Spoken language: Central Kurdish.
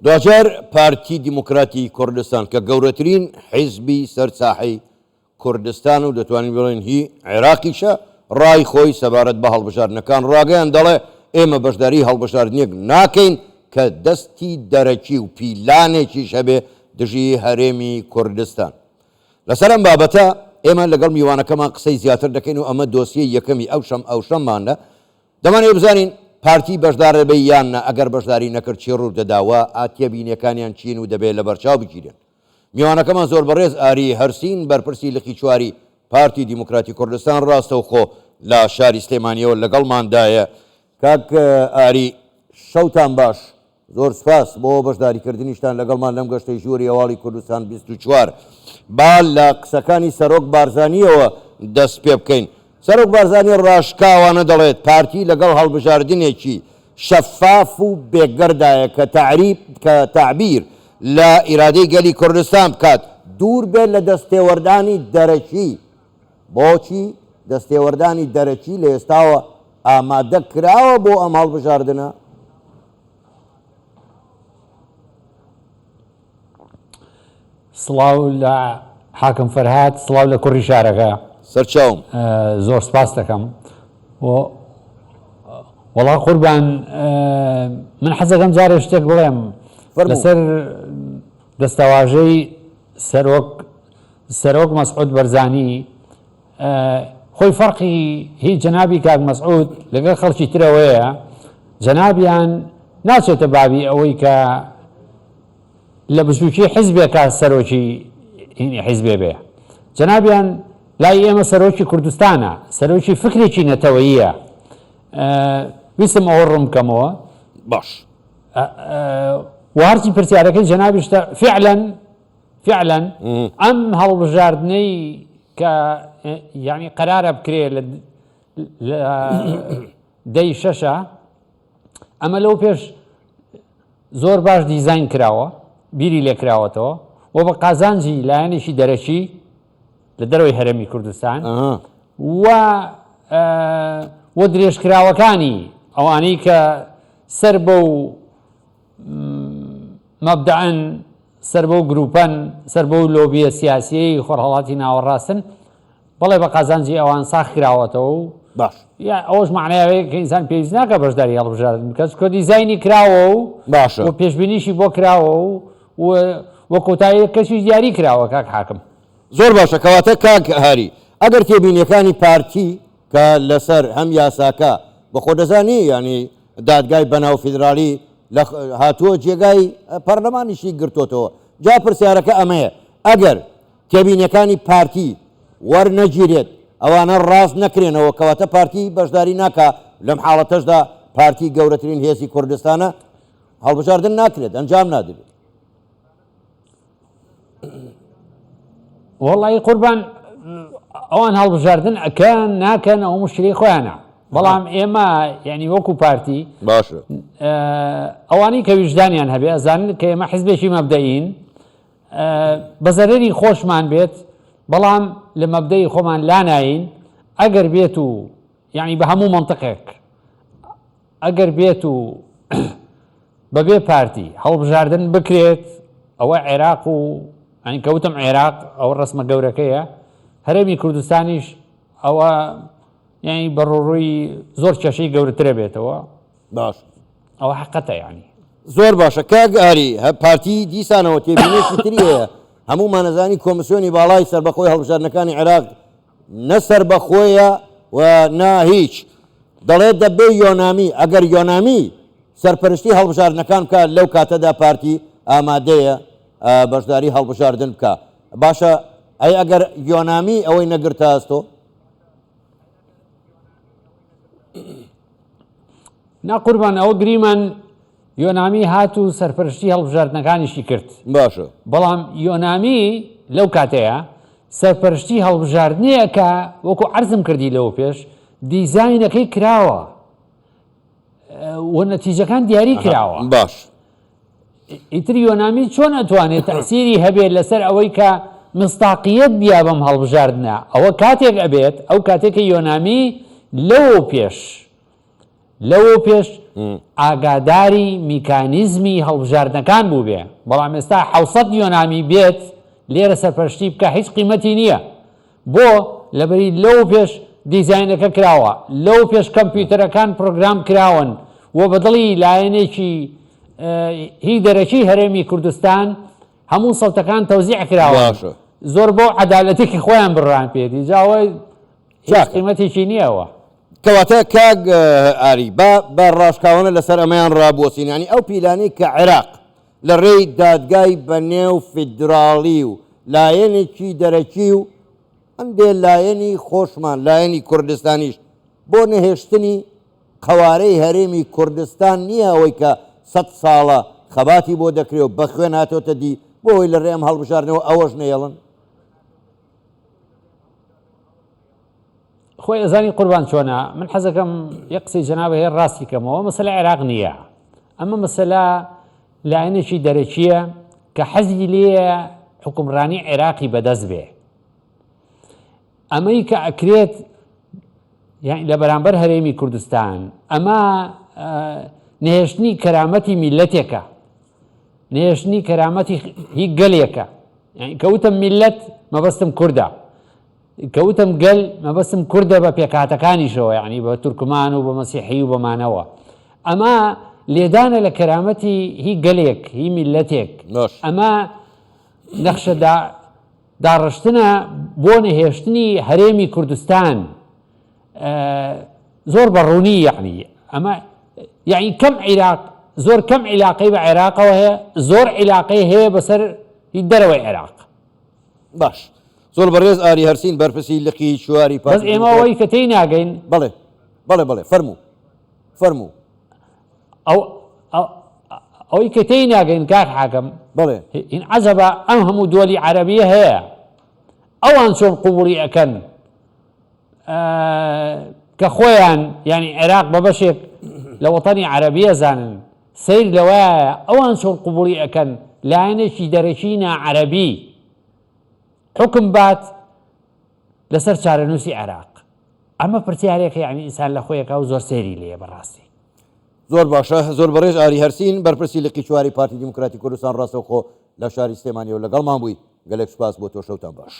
دوجار پارتی دیموکراتی کوردستان کە گەورەترین حیزبی سەرچاحەی کوردستان و دەتوانین بڵێن هی عێراقیشە ڕای خۆی سەبارەت بە هەڵبژاردنەکان ڕاگەیان دەڵێ ئێمە بەشداری هەڵبژاردنێک ناکەین کە دەستی دەرەکی و پیلانێکیش هەبێ دژی هەرێمی کوردستان. لەسەر ئەم بابەتە ئێمە لەگەڵ میوانەکەمان قسەی زیاتر دەکەین و ئەمە دۆسیە یەکەمی ئەو شەممانە دەمانێت بزانین پارتی بەشدار دەبێ یاننا ئەگەر بەشداری نەکرد چی ڕوو دەداوە ئاتێبینیەکانیان چین و دەبێت لە بەرچاو بگیرن. میوانەکەمان زۆر بەڕێز ئاری هەرسین بەرپرسی لقی چواری پارتی دیموکراتی کوردستان ڕاستەوخۆ لە شاری سلێمانیەوە لەگەڵماندایە. کاک ئاری شەوتان باش، زۆر سپاس بۆ بەشداریکردنیشتان لەگەڵمان لەم گەشتەی ژووری هەواڵی کوردستان 24. با لە قسەکانی سەرۆک بارزانیەوە دەست پێ بکەین. سەرۆک بارزانی ڕاشکاوانە دەڵێت پارتی لەگەڵ هەڵبژاردنێکی شەفاف و بێگەردایە کە تعبیر لە ئیرادەی گەلی کوردستان بکات دوور بێت لە دەستێوەردانی دەرەکی. بۆچی دەستێوەردانی دەرەکی لە ئێستاوە ئامادە کراوە بۆ ئەم هەڵبژاردنە؟ سڵاو لە حاکم فەرهاد، سڵاو لە کوڕی شارەکە. سەرچاوم زۆر سپاس دەکەم. وەڵا قوربان من حەزەکەم جارێ شتێک بڵێم لەسەر دەستەواژەی سەرۆک مەسعود بەرزانی. خۆی فەرقی هیچ جەنابی کاک مەسعود لەگەڵ خەڵکی ترەوەیە، جەنابیان ناچێتە بابی ئەوەی کە لە بچووکی حیزبێکە سەرۆکی حیزبێ بێ. جەنابیان لای ئێمە سەرۆکی کوردستانە، سەرۆکی فکرێکی نەتەوەییە. ویستم ئەوە ڕوون بکەمەوە. باش وارتی پرسیارەکەی جەنابیشتە فعلا ئەم هەڵبژاردنەی کە یعنی قەرارە بکرێ لە دەی شەشە، ئەمە لەو پێش زۆر باش دیزاین کراوە، بیری لێکراوەتەوە و بە قازانجی لایەنێکی دەرەکی لە دەرەوەی هەرێمی کوردستان و درێژکراوەکانی ئەوانەی کە سەر بەو مەبدەعەن، سەر بەو گروپەن، سەر بەو لۆبیە سیاسیەی خۆرهەڵاتی ناوەڕاستن، بەڵێ بە قازانجی ئەوان ساخ کراوەتەوە و باش ئەوەش معنایەوەیە کە ئینسان پێویست ناکە بەشداری هەڵبژاردن بکەس کە دیزاینی کراوە و باشە و پێشبینیشی بۆ کراوە و وە کۆتایی کەسی دیاری کراوە. کاک حاکم زۆر باشە. کەواتە کاک هاری ئەگەر تێبینیەکانی پارتی کە لەسەر هەم یاساکە بەخۆ دەزانی ینی دادگای بەناو فیدرالی هاتووە جێگای پەرلەمانیشی گرتوتەوە، جا پرسیارەکە ئەمەیە ئەگەر تێبینیەکانی پارتی وەرنەگیرێت ئەوانە ڕاست نەکرێنەوە کەواتە پارتی بەشداری ناکە لەم حاڵەتەشدا پارتی گەورەترین هێزی کوردستانە هەڵبژاردن ناکرێت، ئەنجام نادرێت. وەڵی قوربان ئەوان هەڵبژاردن ئەکەن ناکەن ئەو مشکلی خۆیانە، بەڵام ئێمە یعنی وەکو پارتی باشە ئەوانەی کە ویژدانیان هەبێ ئەزانن کە ئێمە حیزبێکی مەبدەئین بە زەرەری خۆشمان بێت، بەڵام لە مەبدەی خۆمان لا ناین. ئەگەر بێت و یعنی بە هەموو منطقێک ئەگەر بێت و بەبێ پارتی هەڵبژاردن بکرێت، ئەوە عێراق و ئەنی کەوتم عێراق ئەوە ڕسمە گەورەکەیە، هەرێمی کوردستانیش ئەوە یعنی بەڕۆڕووی زۆر کێشەی گەورەترە بێتەوە. باش ئەوە حقەتە یعنی زۆر باشە. کاک ئاری پارتی دیسانەوە تێبینێکی تری هەیە، هەمومان نەزانی کۆمسیۆنی باڵای سەربەخۆی هەڵبژاردنەکانی عێراق نە سەربەخۆیە و نا هیچ، دەڵێت دەبێ یۆنامی. ئەگەر یۆنامی سەرپەرشتی هەڵبژاردنەکان بکە لەو کاتەدا پارتی ئامادەیە بەشداری هەڵبژاردن بکە. باشە ئەی ئەگەر یۆنامی ئەوەی نەگرتە ئەستۆ؟ ناقوربان ئەوە گریمان یۆنامی هات و سەرپەرشتی هەڵبژاردنەکانیشی کرد. باشە بەڵام یۆنامی لەو کاتەیە سەرپەرشتی هەڵبژاردنەیە کە وەکو عەرزم کردی لەوە پێش دیزاینەکەی کراوە و نەتیجەکان دیاری کراوە. باش ئیتری یۆنامی چۆن ئەتوانێت تەسیری هەبێت لەسەر ئەوەی کە مستاقیەت بیا بەم هەڵبژاردنە؟ ئەوە کاتێک ئەبێت ئەو کاتێککە یۆنامی لەو پێش لەوە پێش ئاگاداری میکانیزمی هەڵبژاردنەکان بوو بێ بەڵام ئێستا 600 یۆنامی بێت لێرە سەرپەرشتی بکە هیچ قیمەتی نییە بۆ لەبەری لەو پێش دیزاینەکە کراوە لەو پێش کەمپیوتەرەکان پرۆگرام کراون و بەدڵی لایەنێکی هی دەرەکی هەرێمی کوردستان هەموو سەوتەکان تەوزیع کراوە زۆر بۆ عەدالەتێکی خۆیان بڕان پێێتی جاوای هیچ قیمەتێکی نییەوە کەواتە کاگ ئاری بە ڕاشکاوانە لەسەر ئەمەیان ڕابوەسینانی ئەو پیلانەی کە عێراق لە ڕێی دادگای بەنێو فیدراڵی و لایەنێکی دەرەکی و ئەندێ لایەنی خۆشمان لایەنی کوردستانیش بۆ نەهێشتنی قەوارەی هەرێمی کوردستان نییە ئەوەی کە 100 ساڵە خەباتی بۆ دەکرێت و بە خوێن هاتۆتە دی بۆی لە ڕێم هەڵبژارنەوە ئەوەش نێڵن خۆی ئەزانی قوربان چۆنە من حەزەکەم یە قسەی جەنابە هەیە ڕاستی کەمەوە مەسەلە عێراق نییە ئەمە مەسەلە لایەنێکی دەرەکیە کە حەزی لێە حکومڕانی عێراقی بەدەست بێ ئەمەی کە ئەکرێت لە بەرامبەر هەرێمی کوردستان ئەمە نهێشتنی کەرامەتی میلەتێکە نهێشتنی کەرامەتی هی گەلێکە کەوتم میلەت مەبەستم کووردە کەوتم گەل مەبەستم کووردە بە پێکاتەکانیشەوە یعنی بە تورکمان و بە مەسیحی و بەمانەوە ئەمە لێدانە لە کەرامەتی هی گەلێک هی میلەتێک ئەمە نەخشە داڕشتنە بۆ نەهێشتنی هەرێمی کوردستان زۆر بەڕوونی یعنی ئەمە یعنی کەم عێراق زۆر کەم عیلاقەی بە عێراقەوە هەیە زۆر عیلاقەی هەیە بەسەر دەرەوەی عێراق باش زۆر بەڕێز ئاری هەرسین بەرپرسی لقی چواری بەس ئێمە ئەوەی کە تێی ناگەین بەڵێ فەرموو ئەوەی کە تێی ناگەین کاک حاکەم بەڵێ هین عەجەبە ئەم هەموو دۆلی عەرەبیە هەیە ئەوان چۆن قوبوڵی ئەکەن کە خۆیان ینی عێراق بە بەشێک لە وەتەنی عەرەبیە زانن سیر لەوایە ئەوان چۆن قوبوڵی ئەکەن لایەنێکی دەرەکی ناعەرەبی حکم بات لەسەر چارەنووسی عێراق ئەمە پرسیارێکە یعنی ئینسان لە خۆیەکە و زۆر سێری لێە بەڕاستی زۆر باشە زۆر بەڕێز ئاری هەرسین بەرپرسی لقی چواری پارتی دیموکراتی کوردستان ڕاستەوخۆ لە شاری سلێمانیەوە لەگەڵمان بووی گەلێک سوپاس بۆ تۆ شەوتان باش